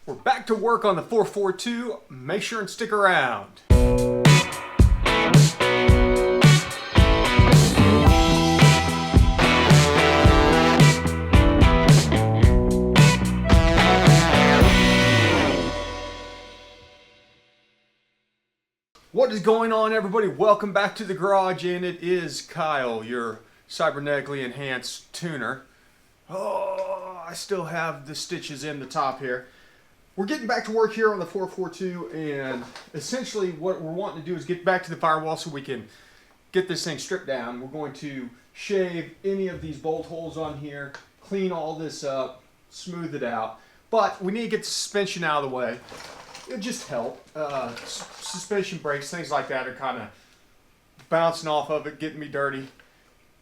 We're back to work on the 442. Make sure and stick around. What is going on, everybody? Welcome back to the garage, and it is Kyle, your cybernetically enhanced tuner. Oh, I still have the stitches in the top here. We're getting back to work here on the 442, and essentially what we're wanting to do is get back to the firewall so we can get this thing stripped down. We're going to shave any of these bolt holes on here, clean all this up, smooth it out. But we need to get the suspension out of the way. It'll just help. Suspension brakes, things like that are kind of bouncing off of it, getting me dirty.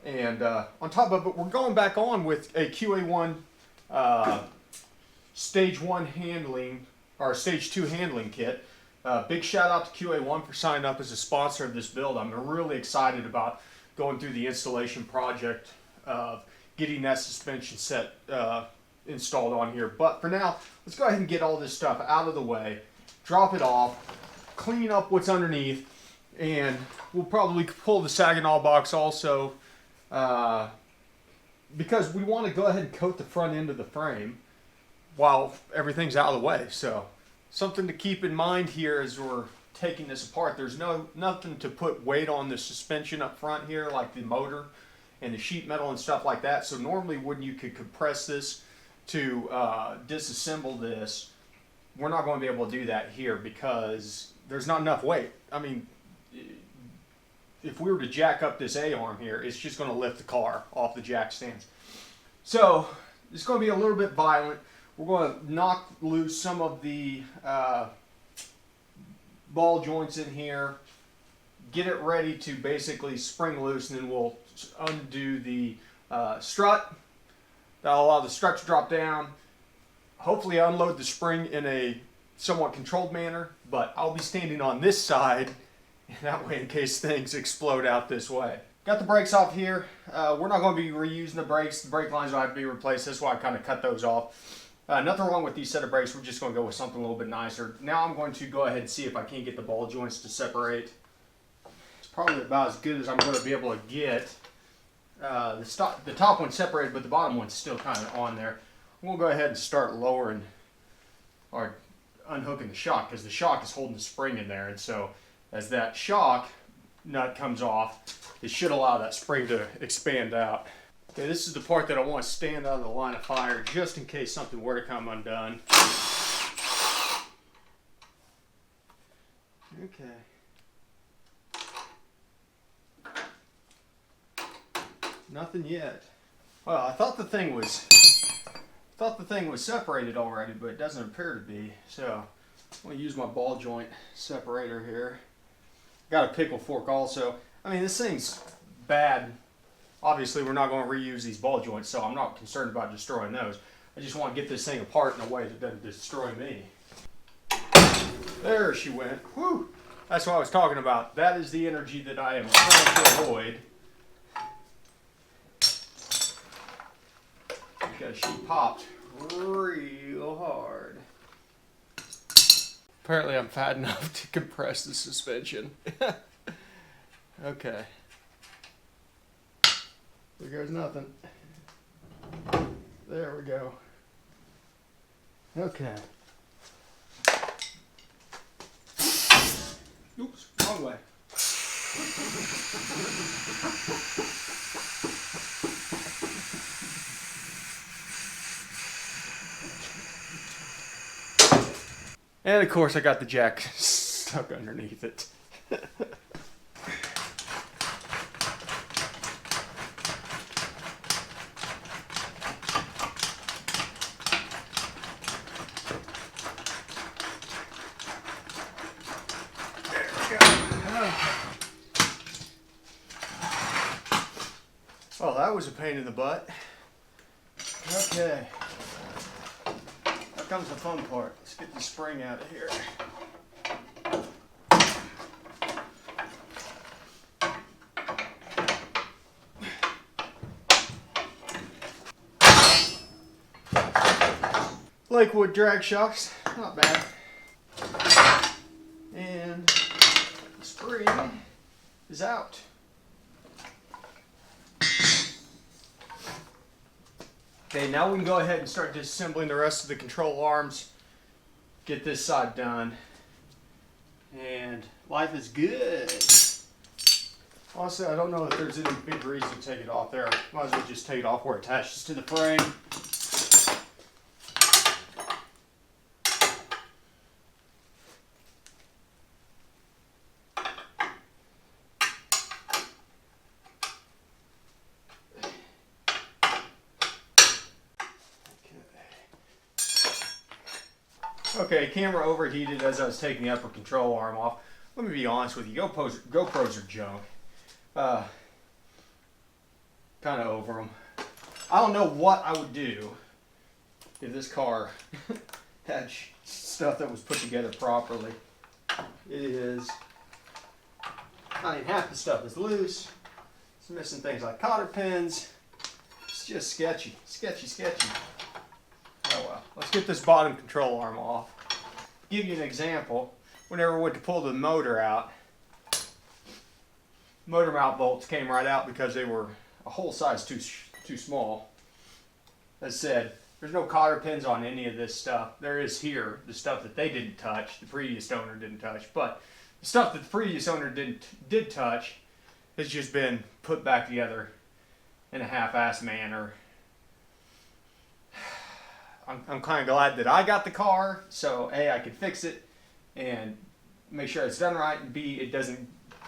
And on top of it, we're going back on with a QA1 Stage 1 handling, or Stage 2 handling kit. Big shout out to QA1 for signing up as a sponsor of this build. I'm really excited about going through the installation project of getting that suspension set installed on here. But for now, let's go ahead and get all this stuff out of the way, drop it off, clean up what's underneath, and we'll probably pull the Saginaw box also because we want to go ahead and coat the front end of the frame while everything's out of the way. So something to keep in mind here as we're taking this apart. There's nothing to put weight on the suspension up front here, like the motor and the sheet metal and stuff like that. So normally when you could compress this to disassemble this, we're not going to be able to do that here because there's not enough weight. I mean, if we were to jack up this A-arm here, it's just going to lift the car off the jack stands. So it's going to be a little bit violent. We're going to knock loose some of the ball joints in here, get it ready to basically spring loose, and then we'll undo the strut. That'll allow the strut to drop down. Hopefully unload the spring in a somewhat controlled manner, but I'll be standing on this side, and that way in case things explode out this way. Got the brakes off here. We're not going to be reusing the brakes. The brake lines will have to be replaced. That's why I kind of cut those off. Nothing wrong with these set of brakes. We're just going to go with something a little bit nicer. Now I'm going to go ahead and see if I can get the ball joints to separate. It's probably about as good as I'm going to be able to get. The top one's separated, but the bottom one's still kind of on there. We'll go ahead and start lowering or unhooking the shock, because the shock is holding the spring in there, and so as that shock nut comes off, it should allow that spring to expand out. Okay, this is the part that I want to stand out of the line of fire just in case something were to come undone. Okay. Nothing yet. Well, I thought the thing was separated already, but it doesn't appear to be. So I'm going to use my ball joint separator here. Got a pickle fork also. I mean, this thing's bad. Obviously, we're not going to reuse these ball joints, so I'm not concerned about destroying those. I just want to get this thing apart in a way that doesn't destroy me. There she went. Whew! That's what I was talking about. That is the energy that I am trying to avoid. Because she popped real hard. Apparently I'm fat enough to compress the suspension. Okay. There goes nothing. There we go. Okay. Oops, wrong way. And of course I got the jack stuck underneath it. Well, that was a pain in the butt. Okay. Now comes the fun part. Let's get the spring out of here. Lakewood drag shocks, not bad. And the spring is out. Okay, now we can go ahead and start disassembling the rest of the control arms. Get this side done. And life is good. Honestly, I don't know if there's any big reason to take it off there. Might as well just take it off where it attaches to the frame. Okay, camera overheated as I was taking the upper control arm off. Let me be honest with you, GoPros are junk. Kind of over them. I don't know what I would do if this car had stuff that was put together properly. It is, I mean, half the stuff is loose. It's missing things like cotter pins. It's just sketchy, sketchy, sketchy. Oh well, let's get this bottom control arm off. Give you an example. Whenever we went to pull the motor out, motor mount bolts came right out because they were a whole size too small. As said, there's no cotter pins on any of this stuff. There is here, the stuff that they didn't touch, the previous owner didn't touch, but the stuff that the previous owner did touch has just been put back together in a half-assed manner. I'm kind of glad that I got the car, so A, I could fix it and make sure it's done right, and B,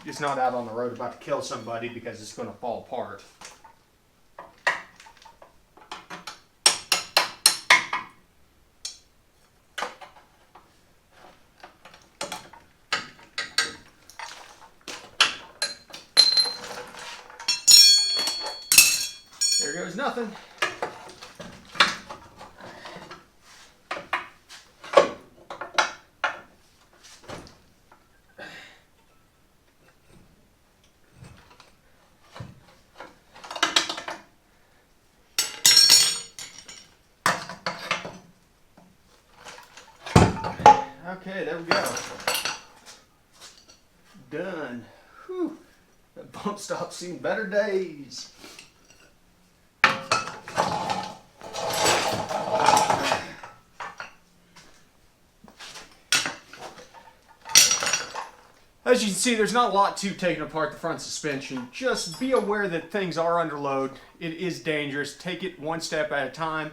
it's not out on the road about to kill somebody because it's going to fall apart. There goes nothing. Okay, there we go. Done. Whew. That bump stop's seen better days. As you can see, there's not a lot to taking apart the front suspension. Just be aware that things are under load. It is dangerous. Take it one step at a time.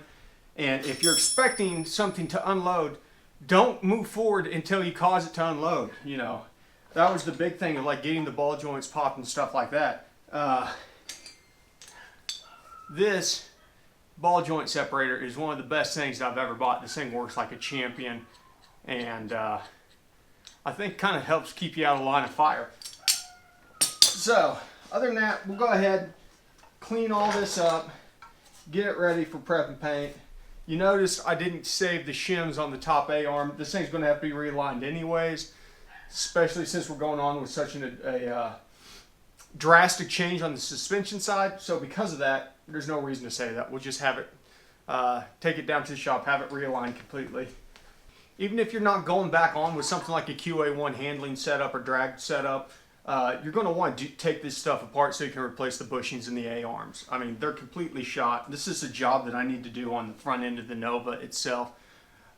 And if you're expecting something to unload, don't move forward until you cause it to unload. You know, that was the big thing of like getting the ball joints popped and stuff like that. This ball joint separator is one of the best things that I've ever bought. This thing works like a champion, and I think kind of helps keep you out of the line of fire. So, other than that, we'll go ahead, clean all this up, get it ready for prep and paint. You noticed I didn't save the shims on the top A-arm. This thing's going to have to be realigned anyways, especially since we're going on with such a drastic change on the suspension side. So because of that, there's no reason to save that. We'll just have it, take it down to the shop, have it realigned completely. Even if you're not going back on with something like a QA1 handling setup or drag setup, you're going to want to take this stuff apart so you can replace the bushings and the A-arms. I mean, they're completely shot. This is a job that I need to do on the front end of the Nova itself.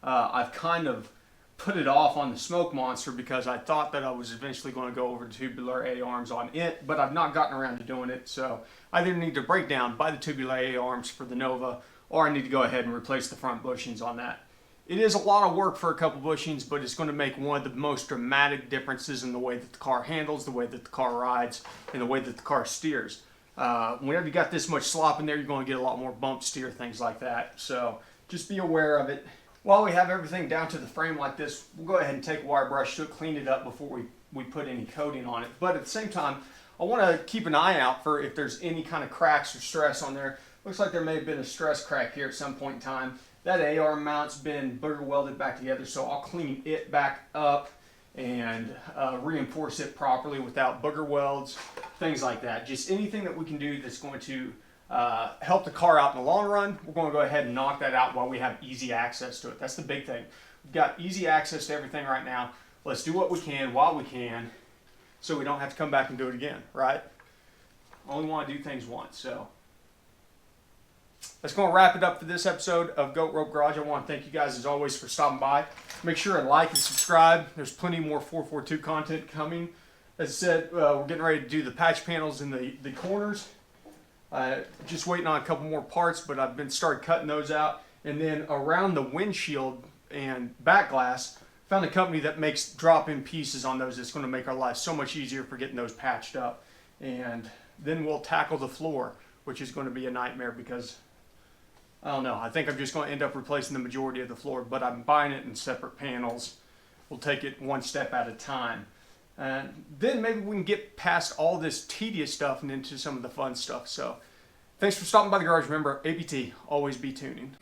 I've kind of put it off on the Smoke Monster because I thought that I was eventually going to go over to tubular A-arms on it, but I've not gotten around to doing it. So I either need to break down, buy the tubular A-arms for the Nova, or I need to go ahead and replace the front bushings on that. It is a lot of work for a couple bushings, but it's going to make one of the most dramatic differences in the way that the car handles, the way that the car rides, and the way that the car steers. Whenever you got this much slop in there, you're going to get a lot more bump steer, things like that. So just be aware of it. While we have everything down to the frame like this, we'll go ahead and take a wire brush to clean it up before we put any coating on it. But at the same time, I want to keep an eye out for if there's any kind of cracks or stress on there. Looks like there may have been a stress crack here at some point in time. That A-arm mount's been booger welded back together, so I'll clean it back up and reinforce it properly without booger welds, things like that. Just anything that we can do that's going to help the car out in the long run, we're going to go ahead and knock that out while we have easy access to it. That's the big thing. We've got easy access to everything right now. Let's do what we can while we can so we don't have to come back and do it again, right? Only want to do things once. So that's going to wrap it up for this episode of Goat Rope Garage. I want to thank you guys as always for stopping by. Make sure and like and subscribe. There's plenty more 442 content coming. As I said, we're getting ready to do the patch panels in the corners. Just waiting on a couple more parts, but I've been started cutting those out. And then around the windshield and back glass, found a company that makes drop-in pieces on those. That's going to make our life so much easier for getting those patched up. And then we'll tackle the floor, which is going to be a nightmare because, I don't know, I think I'm just going to end up replacing the majority of the floor, but I'm buying it in separate panels. We'll take it one step at a time. And then maybe we can get past all this tedious stuff and into some of the fun stuff. So thanks for stopping by the garage. Remember, ABT, always be tuning.